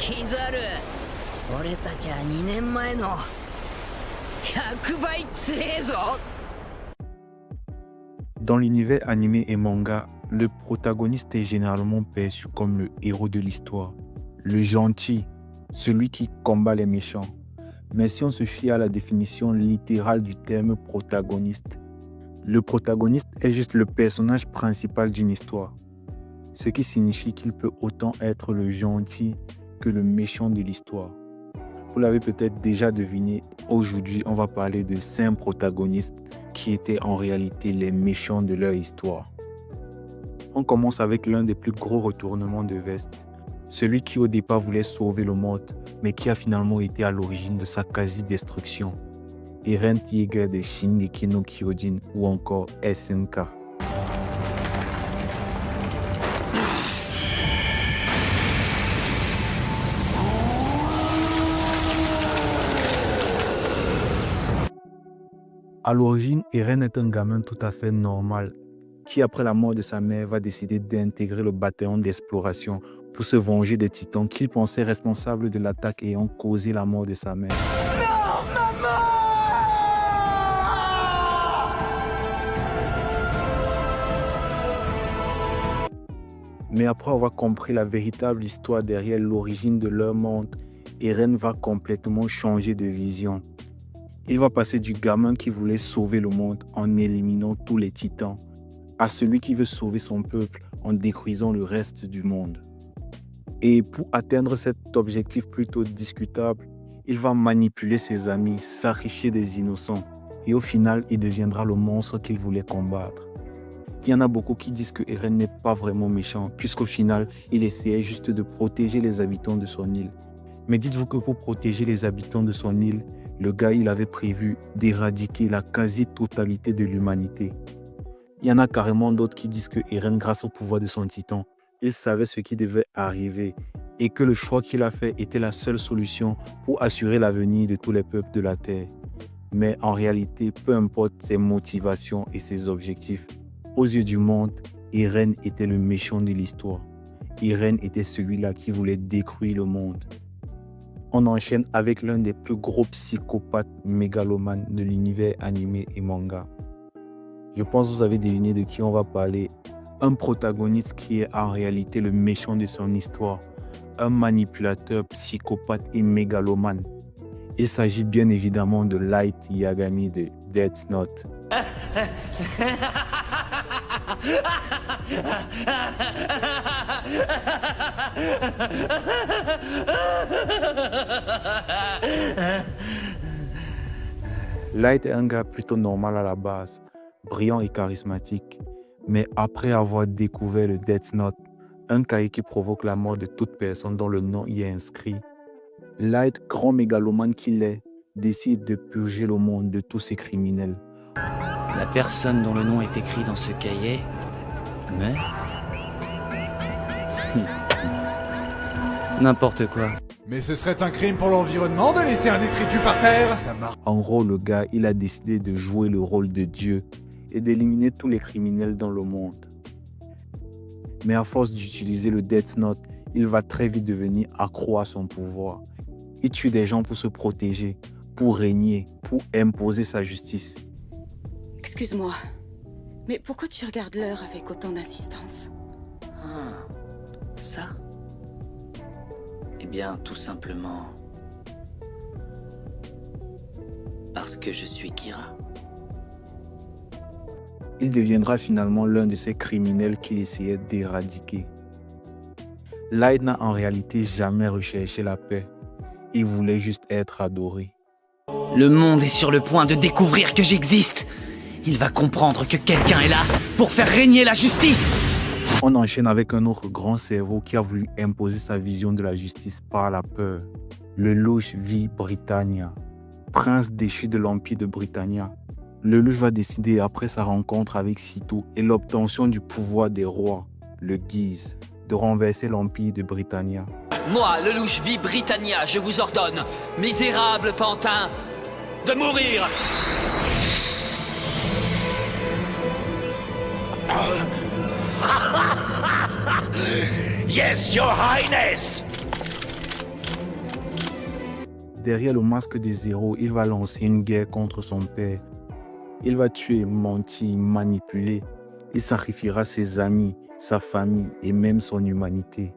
キザル、俺たちは2年前の100倍強えぞ。 Dans l'univers animé et manga, le protagoniste est généralement perçu comme le héros de l'histoire, le gentil, celui qui combat les méchants. Mais si on se fie à la définition littérale du terme protagoniste, le protagoniste est juste le personnage principal d'une histoire, ce qui signifie qu'il peut autant être le gentil que le méchant de l'histoire. Vous l'avez peut-être déjà deviné, aujourd'hui on va parler de 5 protagonistes qui étaient en réalité les méchants de leur histoire. On commence avec l'un des plus gros retournements de veste, celui qui au départ voulait sauver le monde, mais qui a finalement été à l'origine de sa quasi-destruction. Eren Yeager de Shingeki no Kyojin ou encore SNK. À l'origine, Eren est un gamin tout à fait normal qui, après la mort de sa mère, va décider d'intégrer le bataillon d'exploration pour se venger des titans qu'il pensait responsables de l'attaque ayant causé la mort de sa mère. Non, maman! Mais après avoir compris la véritable histoire derrière l'origine de leur monde, Eren va complètement changer de vision. Il va passer du gamin qui voulait sauver le monde en éliminant tous les titans à celui qui veut sauver son peuple en détruisant le reste du monde. Et pour atteindre cet objectif plutôt discutable, il va manipuler ses amis, sacrifier des innocents et au final, il deviendra le monstre qu'il voulait combattre. Il y en a beaucoup qui disent que Eren n'est pas vraiment méchant puisqu'au final, il essayait juste de protéger les habitants de son île. Mais dites-vous que pour protéger les habitants de son île, le gars, il avait prévu d'éradiquer la quasi-totalité de l'humanité. Il y en a carrément d'autres qui disent que Eren, grâce au pouvoir de son titan, il savait ce qui devait arriver et que le choix qu'il a fait était la seule solution pour assurer l'avenir de tous les peuples de la Terre. Mais en réalité, peu importe ses motivations et ses objectifs, aux yeux du monde, Eren était le méchant de l'histoire. Eren était celui-là qui voulait détruire le monde. On enchaîne avec l'un des plus gros psychopathes mégalomanes de l'univers animé et manga. Je pense que vous avez deviné de qui on va parler. Un protagoniste qui est en réalité le méchant de son histoire. Un manipulateur, psychopathe et mégalomane. Il s'agit bien évidemment de Light Yagami de Death Note. Light est un gars plutôt normal à la base, brillant et charismatique. Mais après avoir découvert le Death Note, un cahier qui provoque la mort de toute personne dont le nom y est inscrit, Light, grand mégalomane qu'il est, décide de purger le monde de tous ces criminels. La personne dont le nom est écrit dans ce cahier meurt. N'importe quoi. Mais ce serait un crime pour l'environnement de laisser un détritus par terre. Ça marche. En gros, le gars, il a décidé de jouer le rôle de Dieu et d'éliminer tous les criminels dans le monde. Mais à force d'utiliser le Death Note, il va très vite devenir accro à son pouvoir. Il tue des gens pour se protéger, pour régner, pour imposer sa justice. Excuse-moi, mais pourquoi tu regardes l'heure avec autant d'insistance? Ah, ça? Eh bien, tout simplement... parce que je suis Kira. Il deviendra finalement l'un de ces criminels qu'il essayait d'éradiquer. Light n'a en réalité jamais recherché la paix. Il voulait juste être adoré. Le monde est sur le point de découvrir que j'existe. Il va comprendre que quelqu'un est là pour faire régner la justice. On enchaîne avec un autre grand cerveau qui a voulu imposer sa vision de la justice par la peur. Le louche V. Britannia, prince déchu de l'Empire de Britannia. Le louche va décider, après sa rencontre avec Sito et l'obtention du pouvoir des rois, le Guise, de renverser l'Empire de Britannia. Moi, le louche V. Britannia, je vous ordonne, misérable pantin, de mourir. Yes, your highness! Derrière le masque de Zéro, il va lancer une guerre contre son père. Il va tuer, mentir, manipuler. Il sacrifiera ses amis, sa famille et même son humanité.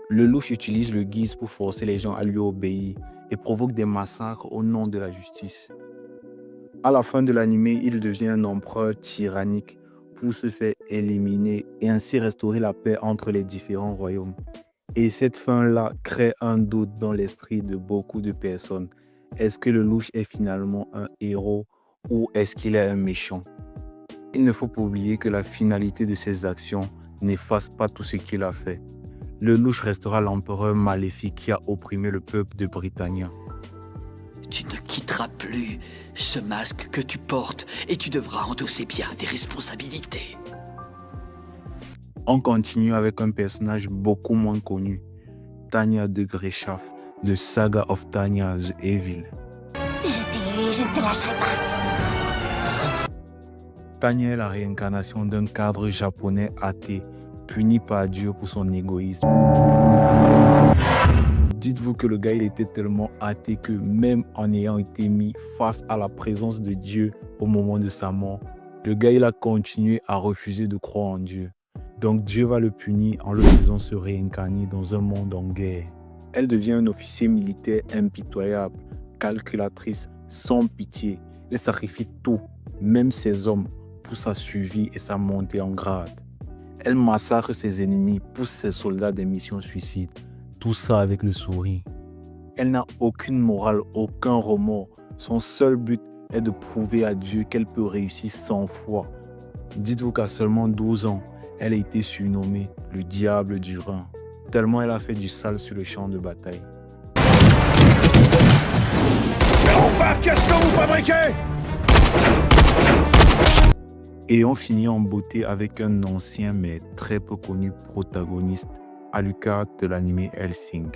Le louche utilise le guise pour forcer les gens à lui obéir et provoque des massacres au nom de la justice. À la fin de l'animé, il devient un empereur tyrannique pour se faire éliminer et ainsi restaurer la paix entre les différents royaumes. Et cette fin-là crée un doute dans l'esprit de beaucoup de personnes. Est-ce que le louche est finalement un héros ou est-ce qu'il est un méchant? Il ne faut pas oublier que la finalité de ses actions n'efface pas tout ce qu'il a fait. Le louche restera l'empereur maléfique qui a opprimé le peuple de Britannia. Tu ne quitteras plus ce masque que tu portes et tu devras endosser bien tes responsabilités. On continue avec un personnage beaucoup moins connu, Tanya de Greshaf, de Saga of Tanya the Evil. Je ne te lâcherai pas. Tanya est la réincarnation d'un cadre japonais athée, puni par Dieu pour son égoïsme. Dites-vous que le gars il était tellement athée que même en ayant été mis face à la présence de Dieu au moment de sa mort, le gars il a continué à refuser de croire en Dieu. Donc Dieu va le punir en le faisant se réincarner dans un monde en guerre. Elle devient un officier militaire impitoyable, calculatrice, sans pitié. Elle sacrifie tout, même ses hommes, pour sa survie et sa montée en grade. Elle massacre ses ennemis, pousse ses soldats des missions suicides. Tout ça avec le sourire. Elle n'a aucune morale, aucun remords. Son seul but est de prouver à Dieu qu'elle peut réussir 100 fois. Dites-vous qu'à seulement 12 ans, elle a été surnommée le diable du Rhin, tellement elle a fait du sale sur le champ de bataille. Enfin, qu'est-ce que vous fabriquez? Et on finit en beauté avec un ancien mais très peu connu protagoniste, Alucard de l'anime Hellsing.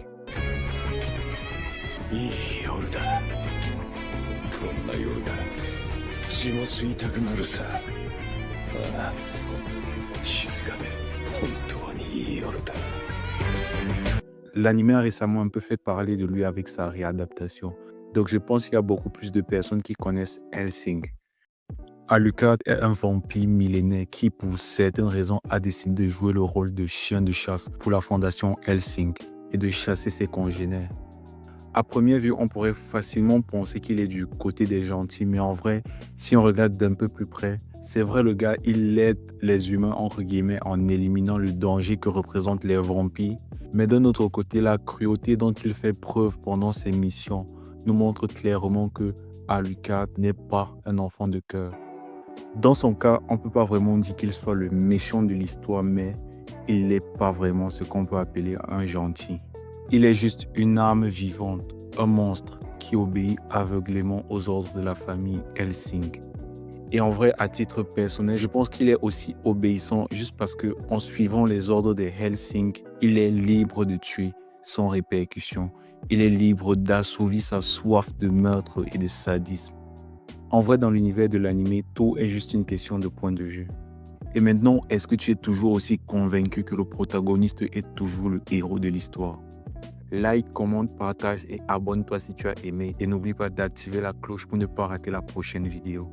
L'anime a récemment un peu fait parler de lui avec sa réadaptation. Donc je pense qu'il y a beaucoup plus de personnes qui connaissent Hellsing. Alucard est un vampire millénaire qui, pour certaines raisons, a décidé de jouer le rôle de chien de chasse pour la fondation Hellsing et de chasser ses congénères. À première vue, on pourrait facilement penser qu'il est du côté des gentils, mais en vrai, si on regarde d'un peu plus près, c'est vrai, le gars, il aide les humains, entre guillemets, en éliminant le danger que représentent les vampires. Mais d'un autre côté, la cruauté dont il fait preuve pendant ses missions nous montre clairement que Alucard n'est pas un enfant de cœur. Dans son cas, on ne peut pas vraiment dire qu'il soit le méchant de l'histoire, mais il n'est pas vraiment ce qu'on peut appeler un gentil. Il est juste une âme vivante, un monstre qui obéit aveuglément aux ordres de la famille Hellsing. Et en vrai, à titre personnel, je pense qu'il est aussi obéissant juste parce que, en suivant les ordres des Hellsing, il est libre de tuer sans répercussion. Il est libre d'assouvir sa soif de meurtre et de sadisme. En vrai, dans l'univers de l'anime, tout est juste une question de point de vue. Et maintenant, est-ce que tu es toujours aussi convaincu que le protagoniste est toujours le héros de l'histoire? Like, commente, partage et abonne-toi si tu as aimé. Et n'oublie pas d'activer la cloche pour ne pas rater la prochaine vidéo.